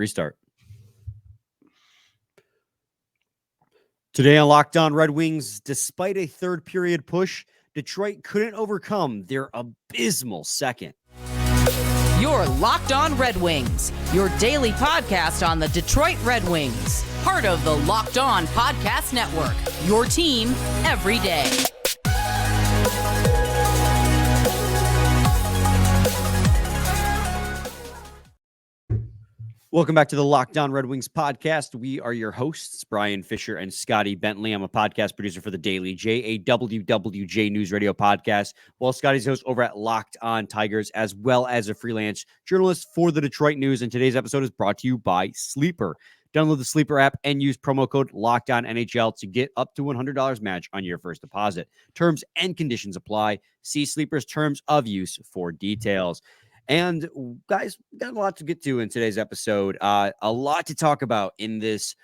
Restart. Today on Locked On Red Wings, despite a third period push, Detroit couldn't overcome their abysmal second. You're Locked On Red Wings, your daily podcast on the Detroit Red Wings. Part of the Locked On Podcast Network, your team every day. Welcome back to the Locked On Red Wings podcast. We are your hosts, Brian Fisher and Scotty Bentley. I'm a podcast producer for the daily JAWWJ News Radio podcast, while Scotty's host over at Locked On Tigers, as well as a freelance journalist for the Detroit News. And today's episode is brought to you by Sleeper. Download the Sleeper app and use promo code LOCKEDONNHL to get up to $100 match on your first deposit. Terms and conditions apply. See Sleeper's terms of use for details. And guys, we got a lot to get to in today's episode. A lot to talk about in this,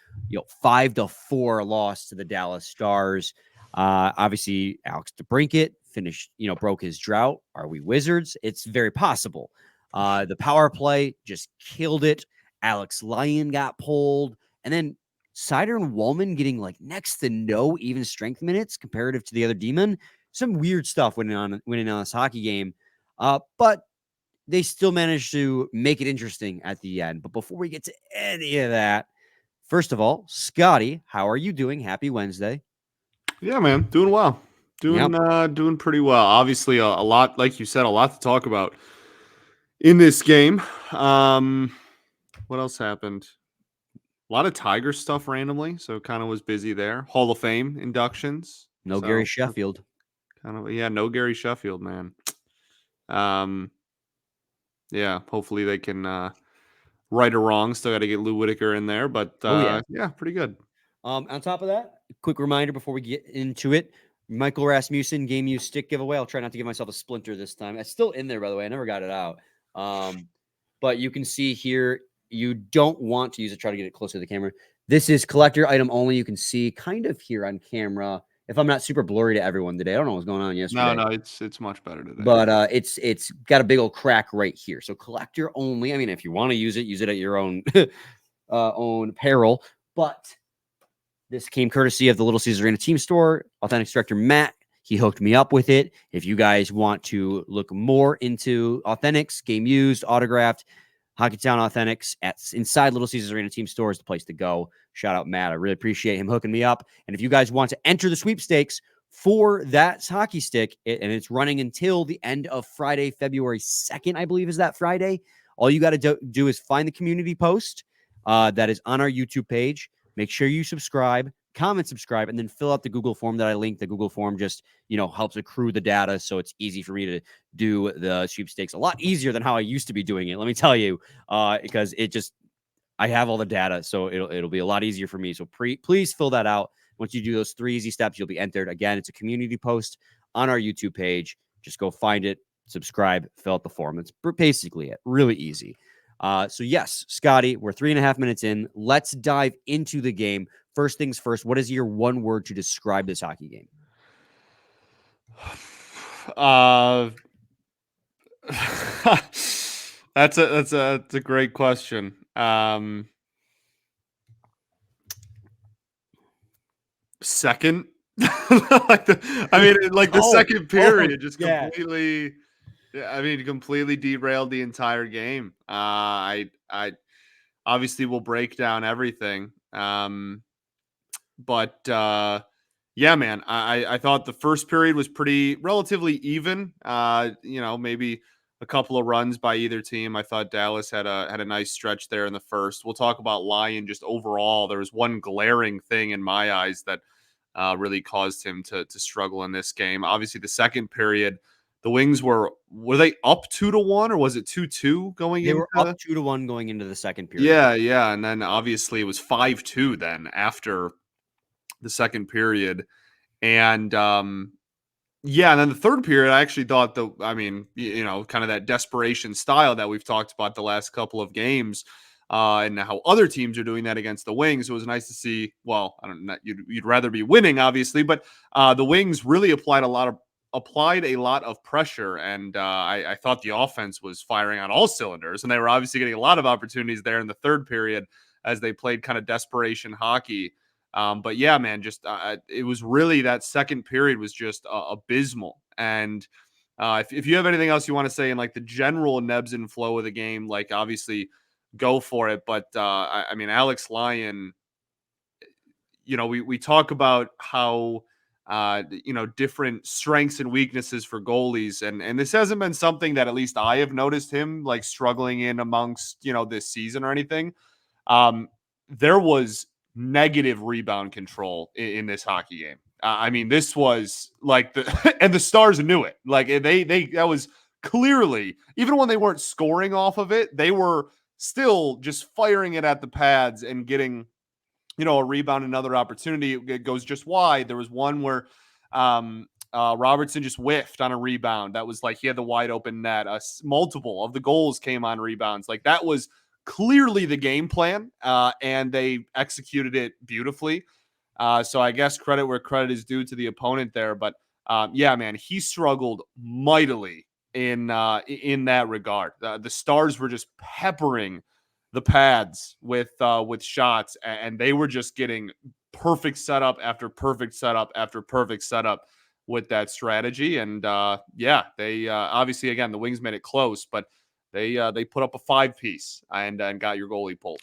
5-4 loss to the Dallas Stars. Obviously, Alex DeBrincat finished, broke his drought. Are we Wizards? It's very possible. The power play just killed it. Alex Lyon got pulled, and then Seider and Wollman getting next to no even strength minutes comparative to the other D-men. Some weird stuff winning on this hockey game, but they still managed to make it interesting at the end. But before we get to any of that, first of all, Scotty, how are you doing? Happy Wednesday. Yeah, man. Doing well. Doing pretty well. Obviously, a lot, like you said, a lot to talk about in this game. What else happened? A lot of Tiger stuff randomly, so kind of was busy there. Hall of Fame inductions. No Gary Sheffield. No Gary Sheffield, man. Yeah, hopefully they can right or wrong. Still got to get Lou Whitaker in there, but yeah, pretty good. On top of that, quick reminder before we get into it, Michael Rasmussen game use stick giveaway. I'll try not to give myself a splinter this time. It's still in there, by the way. I never got it out. But you can see here, you don't want to use it. Try to get it closer to the camera. This is collector item only. You can see kind of here on camera. If I'm not super blurry to everyone today, I don't know what's going on yesterday. No, it's much better today. But it's got a big old crack right here. So collector only. I mean, if you want to use it at your own own peril. But this came courtesy of the Little Caesars Arena team store. Authentics director Matt, he hooked me up with it. If you guys want to look more into Authentics, game used, autographed, Hockeytown Authentics inside Little Caesars Arena team store is the place to go. Shout out Matt. I really appreciate him hooking me up. And if you guys want to enter the sweepstakes for that hockey stick, and it's running until the end of Friday, February 2nd, I believe is that Friday. All you got to do is find the community post that is on our YouTube page. Make sure you subscribe, subscribe, and then fill out the Google form that I linked. The Google form just, helps accrue the data. So it's easy for me to do the sweepstakes a lot easier than how I used to be doing it. Let me tell you, because I have all the data. So it'll be a lot easier for me. So please fill that out. Once you do those 3 easy steps, you'll be entered. Again, it's a community post on our YouTube page. Just go find it, subscribe, fill out the form. That's basically it. Really easy. So yes, Scotty, we're 3.5 minutes in. Let's dive into the game. First things first, what is your one word to describe this hockey game? That's a great question. Second, the second period completely. Yeah, completely derailed the entire game. I obviously will break down everything. But yeah, man, I thought the first period was relatively even. Maybe a couple of runs by either team. I thought Dallas had a nice stretch there in the first. We'll talk about Lyon just overall. There was one glaring thing in my eyes that really caused him to struggle in this game. Obviously, the second period, the Wings were they up 2-1 or was it 2-2 going? They were up 2-1 going into the second period. Yeah, and then obviously it was 5-2 then after the second period, and and then the third period, I actually thought kind of that desperation style that we've talked about the last couple of games, and how other teams are doing that against the Wings. It was nice to see. Well, I don't know. You'd rather be winning, obviously, but the Wings really applied a lot of applied a lot of pressure, and I thought the offense was firing on all cylinders, and they were obviously getting a lot of opportunities there in the third period as they played kind of desperation hockey. But yeah, man, just it was really that second period was just abysmal. And if you have anything else you want to say in like the general nebs and flow of the game, like obviously go for it. But I mean, Alex Lyon, we talk about how different strengths and weaknesses for goalies, and this hasn't been something that at least I have noticed him like struggling in amongst this season or anything. There was negative rebound control in this hockey game. I mean, this was like and the Stars knew it. Like that was clearly, even when they weren't scoring off of it, they were still just firing it at the pads and getting a rebound, another opportunity. It goes just wide. There was one where Robertson just whiffed on a rebound. That was like he had the wide open net. Multiple of the goals came on rebounds. Like that was clearly the game plan, and they executed it beautifully. So I guess credit where credit is due to the opponent there. But yeah, man, he struggled mightily in that regard. The Stars were just peppering the pads with shots, and they were just getting perfect setup after perfect setup after perfect setup with that strategy. And yeah, they obviously, again, the Wings made it close, but they put up a 5-piece and got your goalie pulled.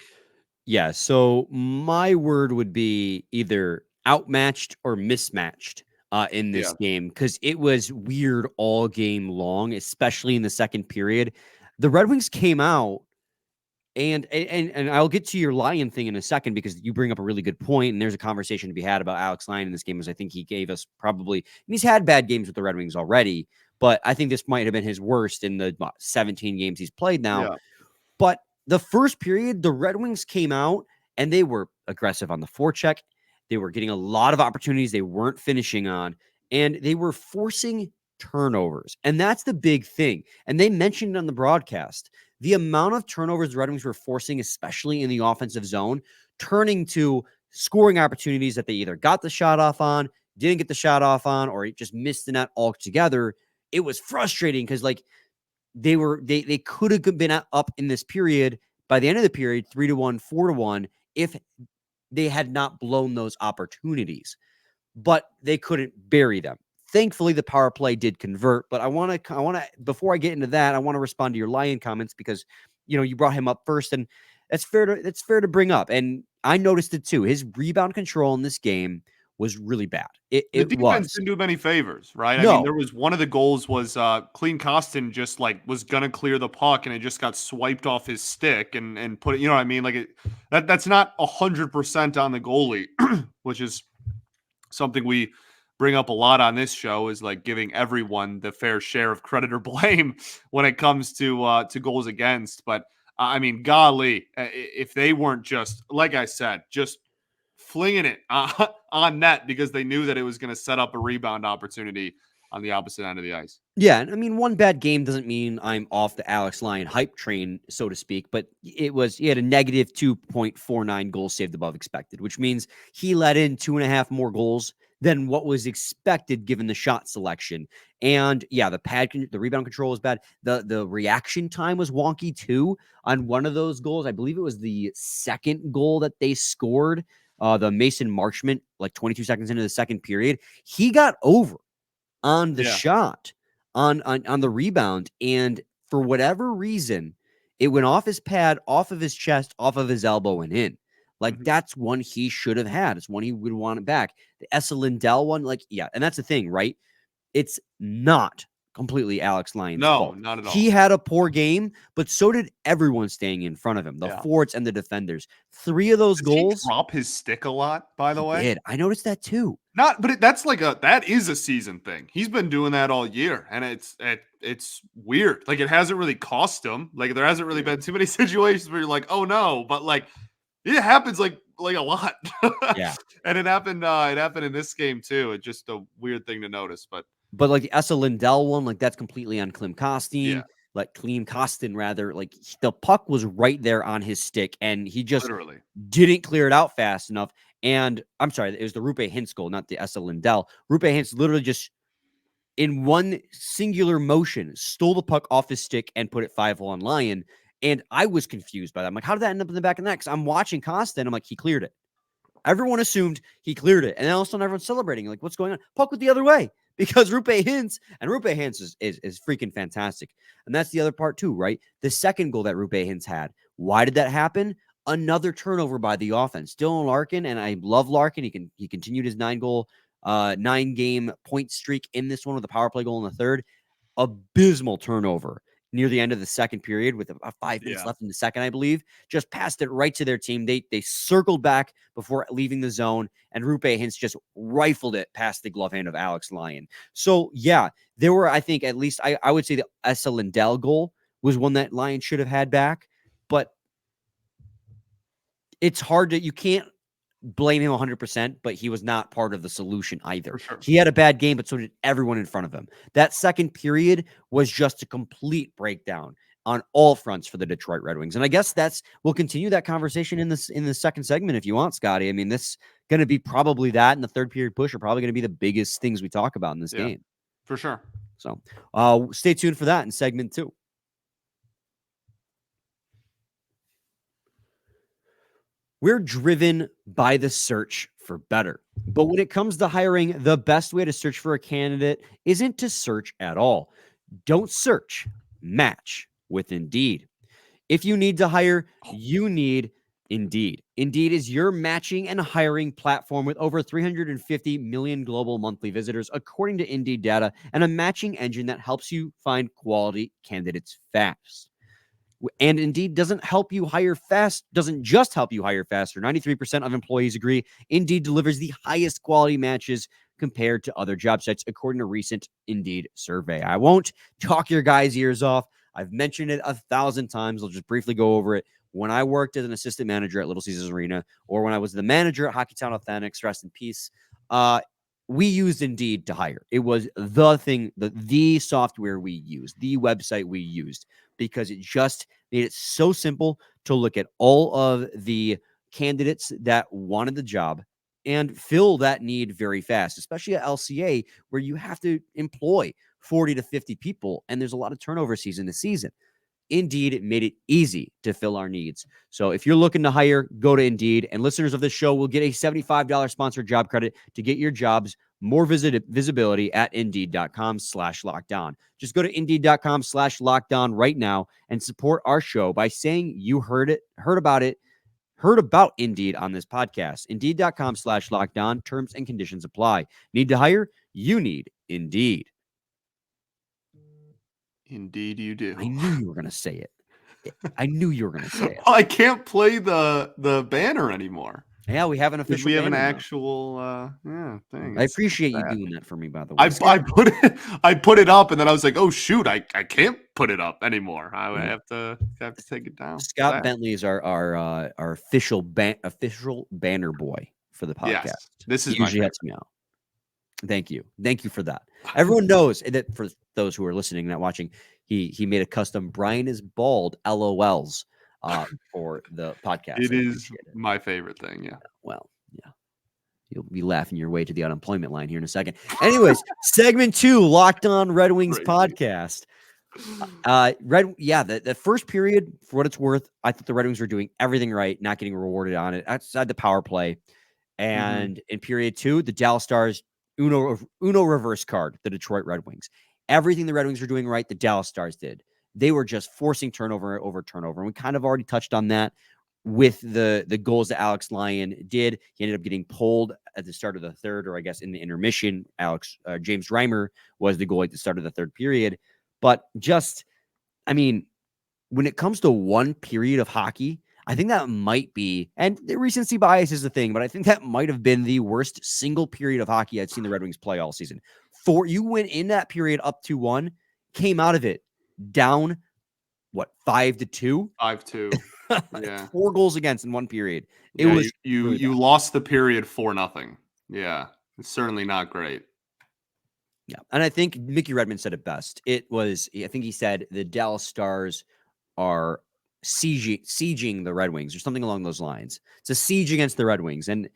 Yeah, so my word would be either outmatched or mismatched in this game, because it was weird all game long, especially in the second period. The Red Wings came out, and I'll get to your Lyon thing in a second, because you bring up a really good point, and there's a conversation to be had about Alex Lyon in this game, as I think he gave us probably, and he's had bad games with the Red Wings already, but I think this might have been his worst in the 17 games he's played now. Yeah. But the first period, the Red Wings came out and they were aggressive on the forecheck. They were getting a lot of opportunities they weren't finishing on, and they were forcing turnovers. And that's the big thing. And they mentioned on the broadcast, the amount of turnovers the Red Wings were forcing, especially in the offensive zone, turning to scoring opportunities that they either got the shot off on, didn't get the shot off on, or just missed the net altogether. It was frustrating because like they could have been up in this period by the end of the period, 3-1, 4-1, if they had not blown those opportunities, but they couldn't bury them. Thankfully, the power play did convert, but I want to, before I get into that, I want to respond to your Lyon comments, because, you brought him up first, and that's fair to bring up. And I noticed it too. His rebound control in this game was really bad. The defense didn't do him any favors, right? No. I mean, there was one of the goals was Clean Costin just like was gonna clear the puck, and it just got swiped off his stick and put it. You know what I mean? Like that's not 100% on the goalie, which is something we bring up a lot on this show, is like giving everyone the fair share of credit or blame when it comes to goals against. But I mean, golly, if they weren't just, like I said, just flinging it on net because they knew that it was going to set up a rebound opportunity on the opposite end of the ice. Yeah, and I mean, one bad game doesn't mean I'm off the Alex Lyon hype train, so to speak, but he had a negative 2.49 goals saved above expected, which means he let in 2.5 more goals than what was expected given the shot selection. And yeah, the rebound control was bad. The reaction time was wonky too on one of those goals. I believe it was the second goal that they scored, the Mason Marchment, like 22 seconds into the second period. He got over on the shot, on the rebound, and for whatever reason, it went off his pad, off of his chest, off of his elbow, and in. Like, that's one he should have had. It's one he would want it back. The Essa Lindell one, and that's the thing, right? It's not completely Alex Lyon's fault. Not at all. He had a poor game, but so did everyone staying in front of him, the forwards and the defenders. 3 of those goals. He drop his stick a lot, by the way. Did. I noticed that too. That is a season thing. He's been doing that all year, and it's weird. Like, it hasn't really cost him. Like, there hasn't really been too many situations where you're like, oh no, but like it happens like a lot. Yeah. And it happened in this game too. It's just a weird thing to notice, but like the Essa Lindell one, like that's completely on Clem Costin. Yeah. Like Clem Costin, rather. Like the puck was right there on his stick, and he just literally didn't clear it out fast enough. And I'm sorry, it was the Rupe Hintz goal, not the Essa Lindell. Rupe Hintz literally just in one singular motion, stole the puck off his stick and put it 5-hole on Lyon. And I was confused by that. I'm like, how did that end up in the back of the net? 'Cause I'm watching Costa, and I'm like, he cleared it. Everyone assumed he cleared it. And then all of a sudden, everyone's celebrating. Like, what's going on? Puck went the other way because Rupe Hintz is freaking fantastic. And that's the other part, too, right? The second goal that Rupe Hintz had. Why did that happen? Another turnover by the offense. Dylan Larkin, and I love Larkin. He continued his 9-game point streak in this one with a power play goal in the third. Abysmal turnover near the end of the second period with about 5 minutes left in the second, I believe. Just passed it right to their team. They circled back before leaving the zone, and Rupe Hintz just rifled it past the glove hand of Alex Lyon. So, yeah, there were, I think, at least I would say the Esa Lindell goal was one that Lyon should have had back, but it's hard to, you can't blame him 100%, but he was not part of the solution either. Sure. He had a bad game, but so did everyone in front of him. That second period was just a complete breakdown on all fronts for the Detroit Red Wings. And I guess we'll continue that conversation in the second segment if you want, Scotty. I mean, this is going to be probably that, and the third period push are probably going to be the biggest things we talk about in this game. For sure. So stay tuned for that in segment 2. We're driven by the search for better. But when it comes to hiring, the best way to search for a candidate isn't to search at all. Don't search, match with Indeed. If you need to hire, you need Indeed. Indeed is your matching and hiring platform with over 350 million global monthly visitors, according to Indeed data, and a matching engine that helps you find quality candidates fast. And Indeed doesn't just help you hire faster. 93% of employees agree Indeed delivers the highest quality matches compared to other job sites, according to a recent Indeed survey. I won't talk your guys' ears off. I've mentioned it 1,000 times. I'll just briefly go over it. When I worked as an assistant manager at Little Caesars Arena, or when I was the manager at Hockeytown Authentics, rest in peace, we used Indeed to hire. It was the thing, the software we used, the website we used, because it just made it so simple to look at all of the candidates that wanted the job and fill that need very fast, especially at LCA, where you have to employ 40 to 50 people, and there's a lot of turnover season to season. Indeed, it made it easy to fill our needs. So if you're looking to hire, go to Indeed, and listeners of this show will get a $75 sponsored job credit to get your jobs more visibility at Indeed.com/lockdown. Just go to Indeed.com/lockdown right now and support our show by saying you heard about Indeed on this podcast. Indeed.com/lockdown. Terms and conditions apply. Need to hire? You need Indeed. Indeed you do. I knew you were going to say it. I knew you were going to say it. I can't play the banner anymore. Yeah, we have an official. We have an banner now. actual thing. I appreciate you doing that for me, by the way. I put it up, and then I was like, oh shoot, I can't put it up anymore. I have to take it down. Scott Bentley is our official banner boy for the podcast. Yes, this is he usually helps me out. Thank you for that. Everyone knows that. For those who are listening, not watching, he made a custom Brian is bald LOLs for the podcast. It is my favorite thing. Yeah. Well, yeah. You'll be laughing your way to the unemployment line here in a second. Anyways, segment 2, Locked On Red Wings podcast. The first period, for what it's worth, I thought the Red Wings were doing everything right, not getting rewarded on it outside the power play. And in period 2, the Dallas Stars Uno reverse card the Detroit Red Wings. Everything the Red Wings were doing right, the Dallas Stars did. They were just forcing turnover over turnover. And we kind of already touched on that with the goals that Alex Lyon did. He ended up getting pulled at the start of the third, or I guess in the intermission. James Reimer was the goalie at the start of the third period. But when it comes to one period of hockey, I think that might be, and the recency bias is the thing, but I think that might have been the worst single period of hockey I'd seen the Red Wings play all season. You went in that period up 2-1, came out of it down, 5-2? 5-2. Yeah. 4 goals against in one period. It was really you lost the period 4-0. Yeah. It's certainly not great. Yeah. And I think Mickey Redmond said it best. I think he said the Dallas Stars are sieging the Red Wings or something along those lines. It's a siege against the Red Wings. And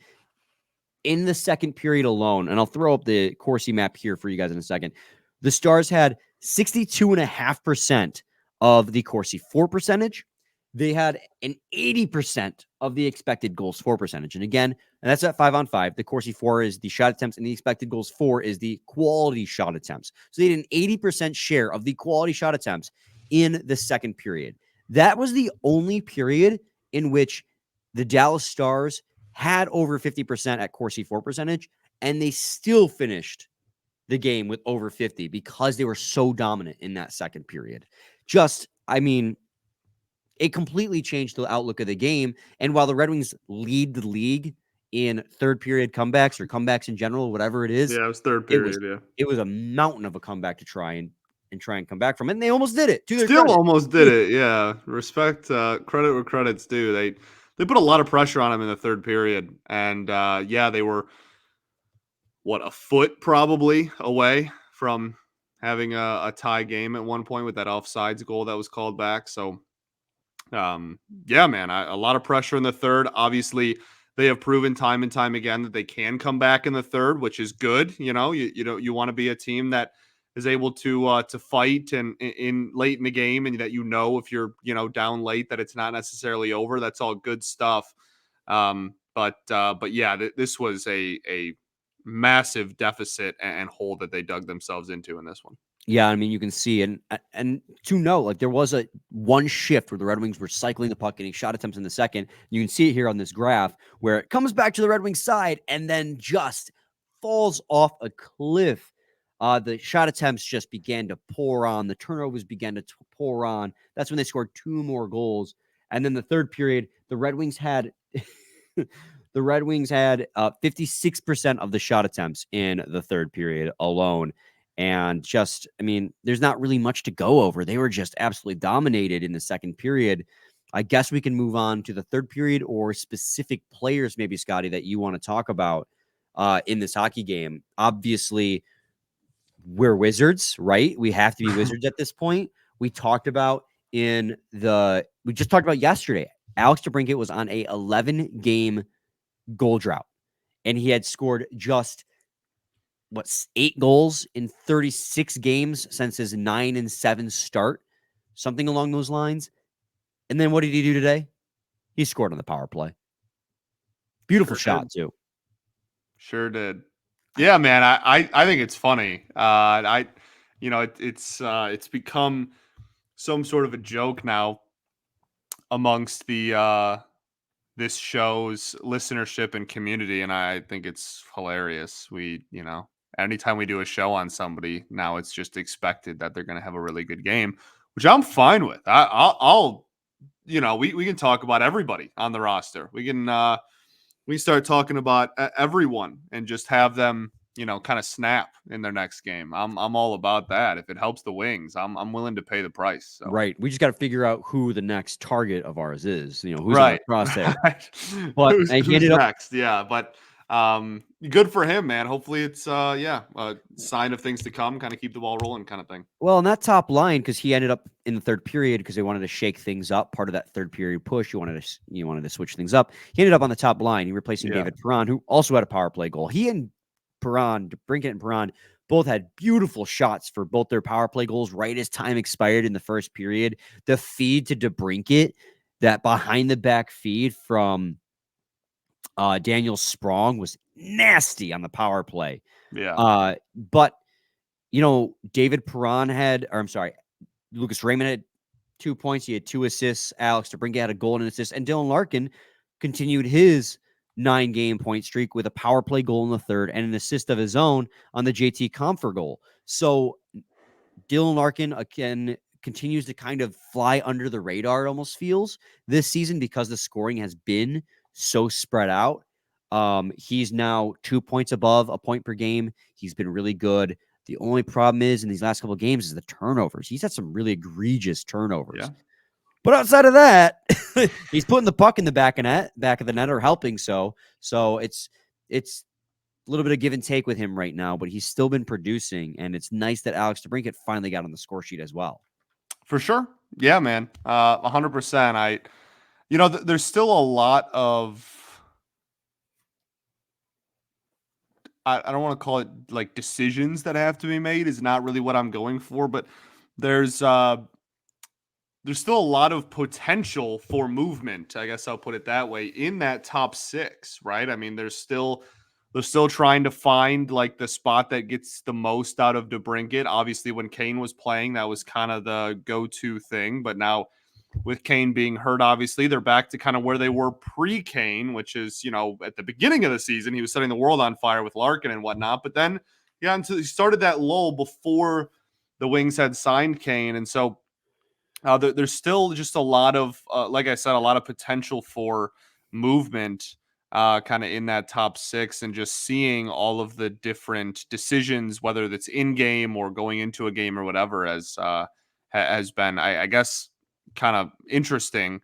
in the second period alone, and I'll throw up the Corsi map here for you guys in a second, The Stars had 62.5% of the Corsi for percentage. They had an 80% of the expected goals for percentage. And again, and that's at 5-on-5. The Corsi for is the shot attempts, and the expected goals for is the quality shot attempts. So they had an 80% share of the quality shot attempts in the second period. That was the only period in which the Dallas Stars had over 50% at Corsi for percentage, and they still finished the game with over 50 because they were so dominant in that second period. It completely changed the outlook of the game. And while the Red Wings lead the league in third period comebacks or comebacks in general, whatever it is, Yeah, it was third period. it was a mountain of a comeback to try and come back from it. And they almost did it. To their Still credit. almost did it. Yeah. Respect, credit where credit's due. They put a lot of pressure on him in the third period. And they were a foot probably away from having a tie game at one point with that offsides goal that was called back. So man, a lot of pressure in the third. Obviously, they have proven time and time again that they can come back in the third, which is good. You want to be a team that is able to fight and in late in the game, and that if you're down late that it's not necessarily over. That's all good stuff. This was a massive deficit and hole that they dug themselves into in this one. Yeah, I mean, you can see, and to know, like, there was one shift where the Red Wings were cycling the puck, getting shot attempts in the second. You can see it here on this graph where it comes back to the Red Wings side and then just falls off a cliff. The shot attempts just began to pour on. The turnovers began to pour on. That's when they scored 2 more goals. And then the third period, the Red Wings had 56% of the shot attempts in the third period alone. And there's not really much to go over. They were just absolutely dominated in the second period. I guess we can move on to the third period or specific players, maybe, Scotty, that you want to talk about in this hockey game. Obviously, we're Wizards, right? We have to be Wizards at this point. We just talked about yesterday, Alex DeBrincat was on a 11-game goal drought, and he had scored just 8 goals in 36 games since his 9-7 start, something along those lines. And then what did he do today? He scored on the power play. Beautiful shot too. Sure did. Yeah, man. I think it's funny. It's become some sort of a joke now amongst the this show's listenership and community, and I think it's hilarious. Anytime we do a show on somebody, now it's just expected that they're going to have a really good game, which I'm fine with. We can talk about everybody on the roster. We start talking about everyone and just have them, kind of snap in their next game. I'm all about that. If it helps the Wings, I'm willing to pay the price. So. Right. We just got to figure out who the next target of ours is. Who's right. in the crosshair. Right. But who's ended next? Yeah, but good for him, man. Hopefully it's a sign of things to come. Kind of keep the ball rolling, kind of thing. Well, on that top line, because he ended up in the third period because they wanted to shake things up. Part of that third period push, you wanted to switch things up. He ended up on the top line. He replacing David Perron, who also had a power play goal. He and DeBrincat and Perron both had beautiful shots for both their power play goals right as time expired in the first period. The feed to DeBrincat, that behind the back feed from Daniel Sprong, was nasty on the power play. Yeah. But David Perron Lucas Raymond had 2 points. He had 2 assists. Alex DeBrincat had a goal and an assist. And Dylan Larkin continued his 9-game point streak with a power play goal in the third and an assist of his own on the JT Compher goal. So Dylan Larkin, again, continues to kind of fly under the radar, it almost feels, this season because the scoring has been so spread out. He's now 2 points above a point per game. He's been really good. The only problem is in these last couple of games is the turnovers. He's had some really egregious turnovers. Yeah. But outside of that, he's putting the puck in the back of the net, or helping so. So it's a little bit of give and take with him right now, but he's still been producing, and it's nice that Alex DeBrincat finally got on the score sheet as well. For sure. Yeah, man. 100%. There's still a lot of, I don't want to call it like decisions that have to be made is not really what I'm going for, but there's still a lot of potential for movement. I guess I'll put it that way in that top 6, right? I mean, they're still trying to find like the spot that gets the most out of DeBrincat. Obviously, when Kane was playing, that was kind of the go-to thing. But now with Kane being hurt, obviously, they're back to kind of where they were pre-Kane, which is, at the beginning of the season, he was setting the world on fire with Larkin and whatnot. But then, until he started that lull before the Wings had signed Kane. And so there's still just a lot of, like I said, a lot of potential for movement kind of in that top 6, and just seeing all of the different decisions, whether that's in game or going into a game or whatever, has been, I guess, kind of interesting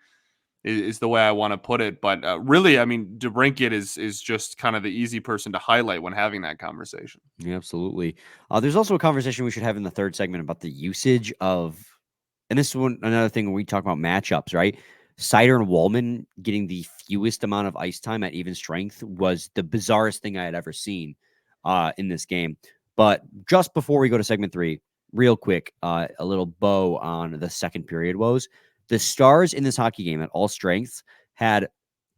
is the way I want to put it. But really, I mean, DeBrincat is just kind of the easy person to highlight when having that conversation. Yeah, absolutely. There's also a conversation we should have in the third segment about the usage of, and this is another thing when we talk about matchups, right? Seider and Wallman getting the fewest amount of ice time at even strength was the bizarrest thing I had ever seen in this game. But just before we go to segment 3, real quick, a little bow on the second period woes. The Stars in this hockey game at all strengths had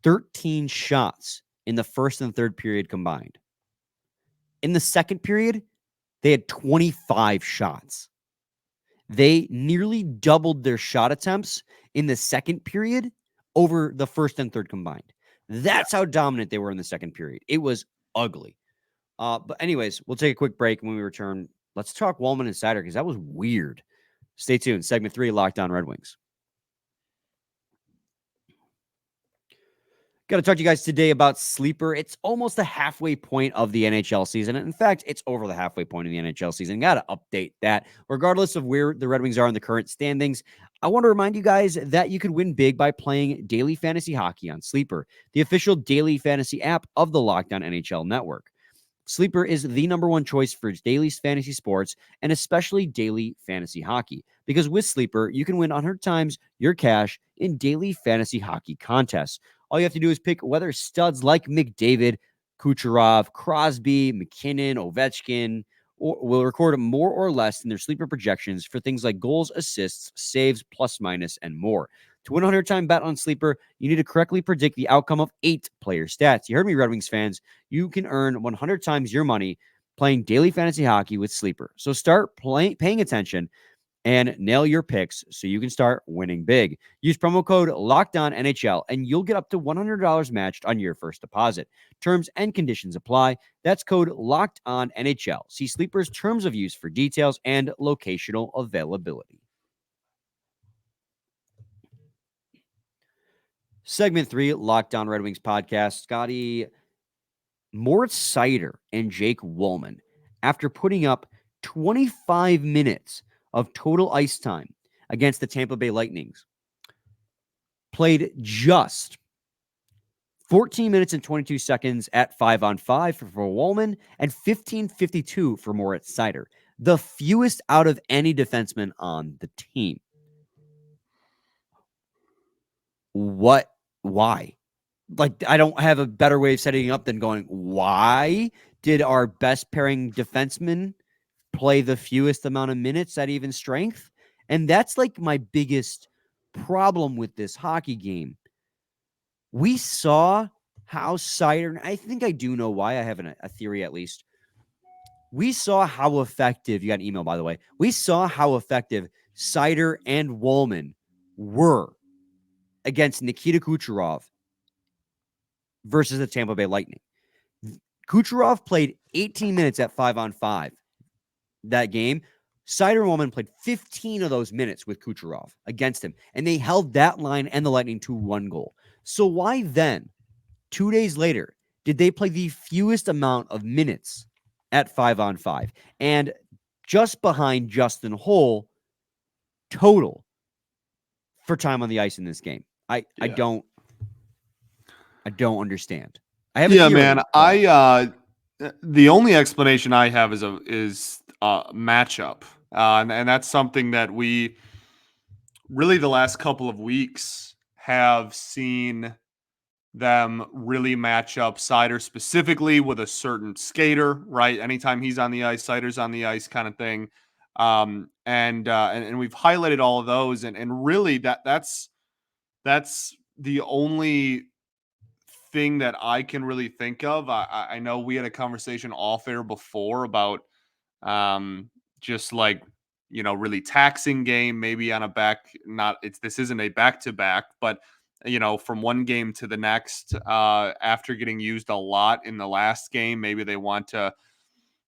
13 shots in the first and third period combined. In the second period, they had 25 shots. They nearly doubled their shot attempts in the second period over the first and third combined. That's how dominant they were in the second period. It was ugly. But anyways, we'll take a quick break. When we return, let's talk Wallman and Seider because that was weird. Stay tuned. Segment 3, Locked On Red Wings. Got to talk to you guys today about Sleeper. It's almost the halfway point of the NHL season. In fact, it's over the halfway point of the NHL season. Got to update that. Regardless of where the Red Wings are in the current standings, I want to remind you guys that you could win big by playing daily fantasy hockey on Sleeper, the official daily fantasy app of the Locked On NHL Network. Sleeper is the number one choice for daily fantasy sports and especially daily fantasy hockey. Because with Sleeper, you can win 100 times your cash in daily fantasy hockey contests. All you have to do is pick whether studs like McDavid, Kucherov, Crosby, McKinnon, Ovechkin will record more or less in their Sleeper projections for things like goals, assists, saves, plus minus, and more. To win a 100-time bet on Sleeper, you need to correctly predict the outcome of 8 player stats. You heard me, Red Wings fans. You can earn 100 times your money playing daily fantasy hockey with Sleeper. So start paying attention and nail your picks so you can start winning big. Use promo code LOCKEDONNHL and you'll get up to $100 matched on your first deposit. Terms and conditions apply. That's code LOCKEDONNHL. See Sleeper's terms of use for details and locational availability. Segment 3, Locked On Red Wings podcast. Scotty, Moritz Seider and Jake Wallman, after putting up 25 minutes of total ice time against the Tampa Bay Lightnings, played just 14 minutes and 22 seconds at 5-on-5 for Wallman and 15:52 for Moritz Seider, the fewest out of any defenseman on the team. Why? Like, I don't have a better way of setting it up than going, why did our best pairing defenseman play the fewest amount of minutes at even strength? And that's like my biggest problem with this hockey game. We saw how Seider, I think I do know why, I have a theory at least. We saw how effective, you got an email by the way, we saw how effective Seider and Wallman were against Nikita Kucherov versus the Tampa Bay Lightning. Kucherov played 18 minutes at 5-on-5 that game. Seider and Wallman played 15 of those minutes with Kucherov against him, and they held that line and the Lightning to 1 goal. So why then, 2 days later, did they play the fewest amount of minutes at 5-on-5? And just behind Justin Holl total for time on the ice in this game. I don't understand. I have the only explanation I have is matchup. And that's something that we really the last couple of weeks have seen them really match up Sider specifically with a certain skater, right? Anytime he's on the ice, Sider's on the ice, kind of thing. And we've highlighted all of those, and really that's the only thing that I can really think of. I know we had a conversation off air before about just like, really taxing game, maybe on a back, not it's this isn't a back to back, but from one game to the next, after getting used a lot in the last game, maybe they want to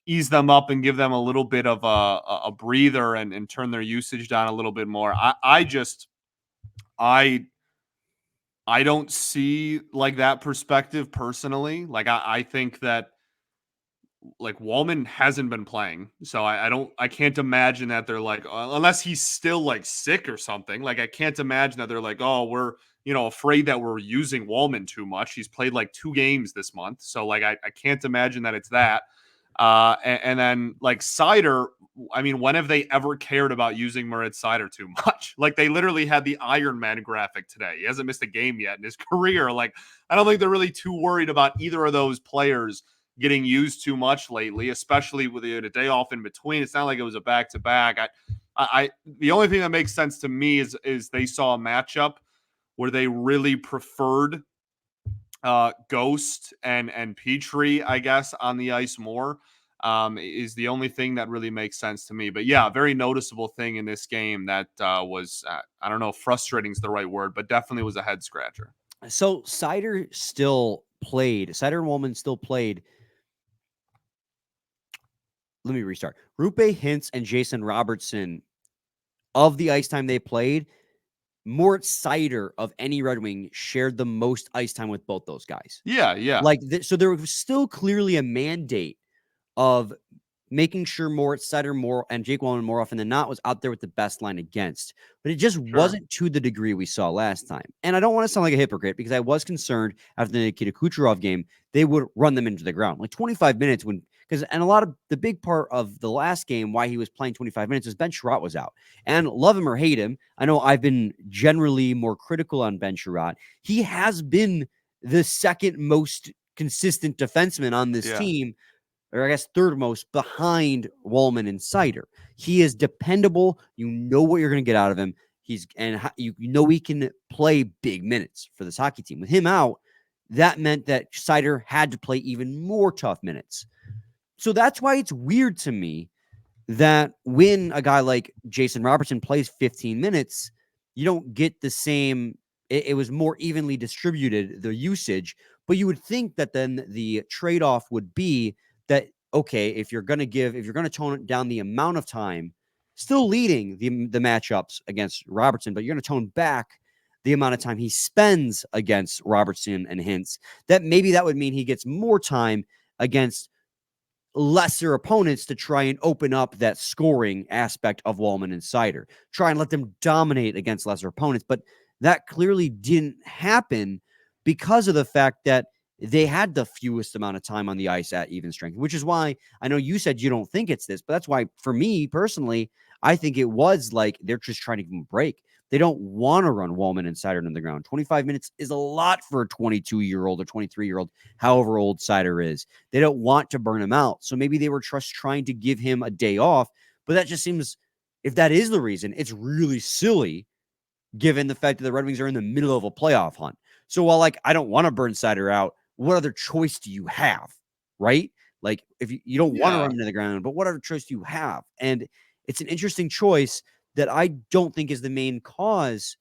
ease them up and give them a little bit of a breather and turn their usage down a little bit more. I don't see like that perspective personally. Like I think that like Wallman hasn't been playing. So I can't imagine that they're like, unless he's still like sick or something. Like I can't imagine that they're like, oh, we're, afraid that we're using Wallman too much. He's played like 2 games this month. So like, I can't imagine that it's that. And then like Sider, I mean, when have they ever cared about using Moritz Sider too much? Like they literally had the Iron Man graphic today. He hasn't missed a game yet in his career. Like I don't think they're really too worried about either of those players getting used too much lately, especially with a day off in between. It's not like it was a back to back. I the only thing that makes sense to me is they saw a matchup where they really preferred Ghost and Petrie, I guess, on the ice more. Is the only thing that really makes sense to me. But yeah, very noticeable thing in this game that was, I don't know if frustrating is the right word, but definitely was a head scratcher. So Sider and Wallman still played. Let me restart. Rupe Hintz and Jason Robertson, of the ice time they played, Moritz Sider of any Red Wing shared the most ice time with both those guys. Yeah. So there was still clearly a mandate of making sure Moritz Sider and Jake Wallman more often than not was out there with the best line against. But it just wasn't to the degree we saw last time. And I don't want to sound like a hypocrite because I was concerned after the Nikita Kucherov game, they would run them into the ground. Like 25 minutes and a lot of the big part of the last game, why he was playing 25 minutes, is Ben Sherratt was out. And love him or hate him, I know I've been generally more critical on Ben Sherratt. He has been the second most consistent defenseman on this team, or I guess third most behind Wallman and Sider. He is dependable. You know what you're going to get out of him. He can play big minutes for this hockey team. With him out, that meant that Sider had to play even more tough minutes. So that's why it's weird to me that when a guy like Jason Robertson plays 15 minutes, you don't get the same. It was more evenly distributed, the usage, but you would think that then the trade-off would be that, okay, if you're going to tone down the amount of time, still leading the matchups against Robertson, but you're going to tone back the amount of time he spends against Robertson and Hintz, that maybe that would mean he gets more time against lesser opponents to try and open up that scoring aspect of Wallman and Sider, try and let them dominate against lesser opponents. But that clearly didn't happen because of the fact that they had the fewest amount of time on the ice at even strength, which is why I know you said you don't think it's this, but that's why for me personally, I think it was like they're just trying to give them a break. They don't want to run Wallman and Sider into the ground. 25 minutes is a lot for a 22-year-old or 23-year-old, however old Sider is. They don't want to burn him out. So maybe they were just trying to give him a day off, but that just seems, if that is the reason, it's really silly given the fact that the Red Wings are in the middle of a playoff hunt. So while I don't want to burn Sider out, what other choice do you have, right? Like if you don't want to run into the ground, but what other choice do you have? And it's an interesting choice that I don't think is the main cause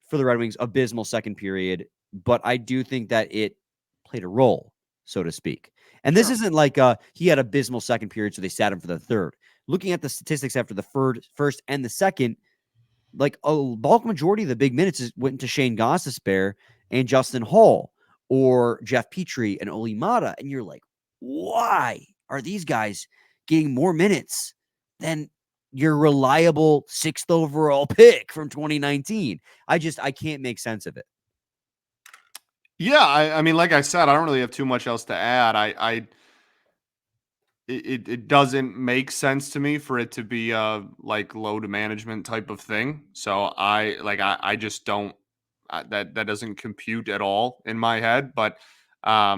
for the Red Wings' abysmal second period, but I do think that it played a role, so to speak. And this isn't like he had abysmal second period, so they sat him for the third. Looking at the statistics after the first and the second, like a bulk majority of the big minutes went to Shane Gostisbehere and Justin Hall or Jeff Petrie and Oli Mata. And you're like, why are these guys getting more minutes than your reliable 6th overall pick from 2019? I can't make sense of it. Yeah, I mean, like I said, I don't really have too much else to add. It doesn't make sense to me for it to be a like load management type of thing. So I just don't. that doesn't compute at all in my head. But I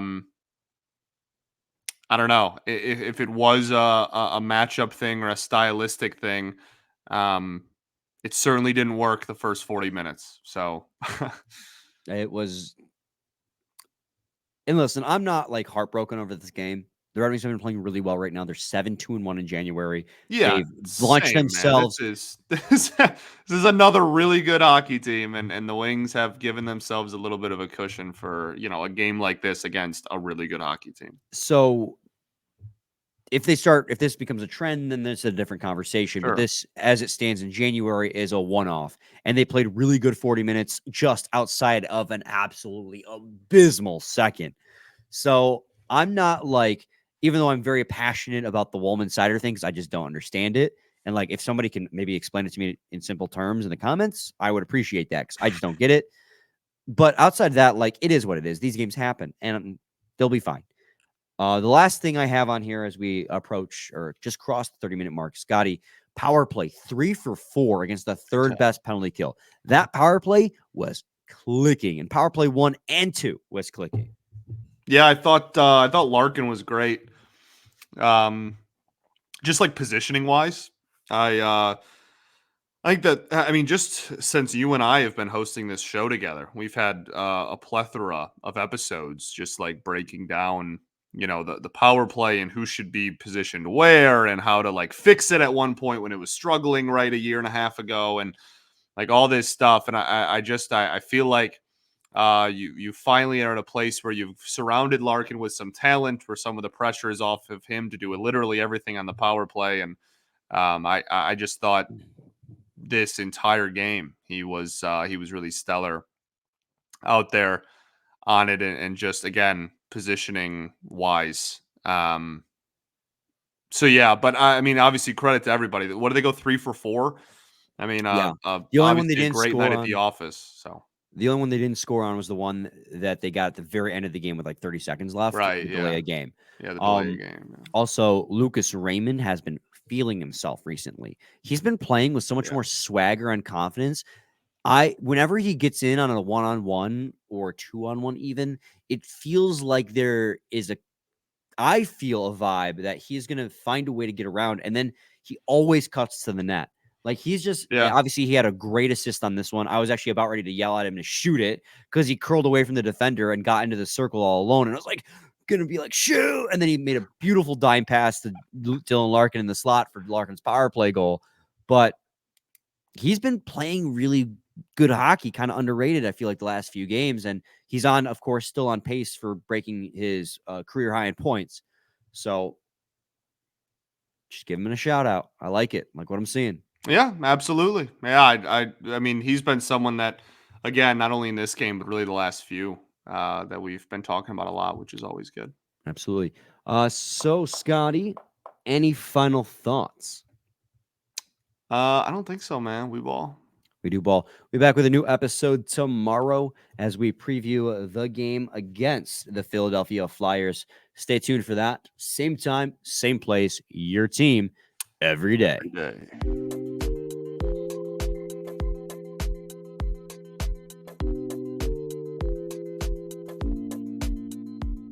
don't know if it was a matchup thing or a stylistic thing. It certainly didn't work the first 40 minutes. So It was. And listen, I'm not like heartbroken over this game. The Red Wings have been playing really well right now. They're 7-2-1 in January. yeah, They've launched same man. themselves. This is another really good hockey team, and the Wings have given themselves a little bit of a cushion for a game like this against a really good hockey team. So if this becomes a trend, then there's a different conversation. But Sure. this, as it stands in January, is a one-off. And they played really good 40 minutes just outside of an absolutely abysmal second. So I'm not like, even though I'm very passionate about the Wollman Cider thing, because I just don't understand it. And like, if somebody can maybe explain it to me in simple terms in the comments, I would appreciate that, because I just don't get it. But outside of that, like, it is what it is. These games happen, and they'll be fine. The last thing I have on here as we approach or just cross the 30-minute mark, Scotty, power play 3 for 4 against the third best penalty kill. That power play was clicking, and power play 1 and 2 was clicking. Yeah, I thought Larkin was great. Just like positioning wise, I think that, I mean, just since you and I have been hosting this show together, we've had a plethora of episodes just like breaking down, the power play and who should be positioned where and how to like fix it at one point when it was struggling right a year and a half ago, and like all this stuff. And I feel like you finally are at a place where you've surrounded Larkin with some talent, where some of the pressure is off of him to do literally everything on the power play. And I just thought this entire game he was really stellar out there on it, and just again positioning wise. So yeah, but I mean, obviously credit to everybody. What did they go 3 for 4? I mean, Yeah. The only one they obviously a didn't great score night at the on, office. So the only one they didn't score on was the one that they got at the very end of the game with like 30 seconds left right, to yeah, delay a game. the delay game. Yeah. Also, Lucas Raymond has been feeling himself recently. He's been playing with so much more swagger and confidence. Whenever he gets in on a 1-on-1 or 2-on-1 even, it feels like I feel a vibe that he's going to find a way to get around, and then he always cuts to the net. Like, he's just, obviously he had a great assist on this one. I was actually about ready to yell at him to shoot it because he curled away from the defender and got into the circle all alone. And I was like, going to be like, shoot. And then he made a beautiful dime pass to Dylan Larkin in the slot for Larkin's power play goal. But he's been playing really good hockey, kind of underrated, I feel like, the last few games. And he's of course, still on pace for breaking his career high in points. So just give him a shout out. I like it. I like what I'm seeing. Yeah, absolutely. Yeah, I mean, he's been someone that, again, not only in this game, but really the last few that we've been talking about a lot, which is always good. Absolutely. So, Scotty, any final thoughts? I don't think so, man. We do ball. We'll be back with a new episode tomorrow as we preview the game against the Philadelphia Flyers. Stay tuned for that. Same time, same place, your team every day. Every day.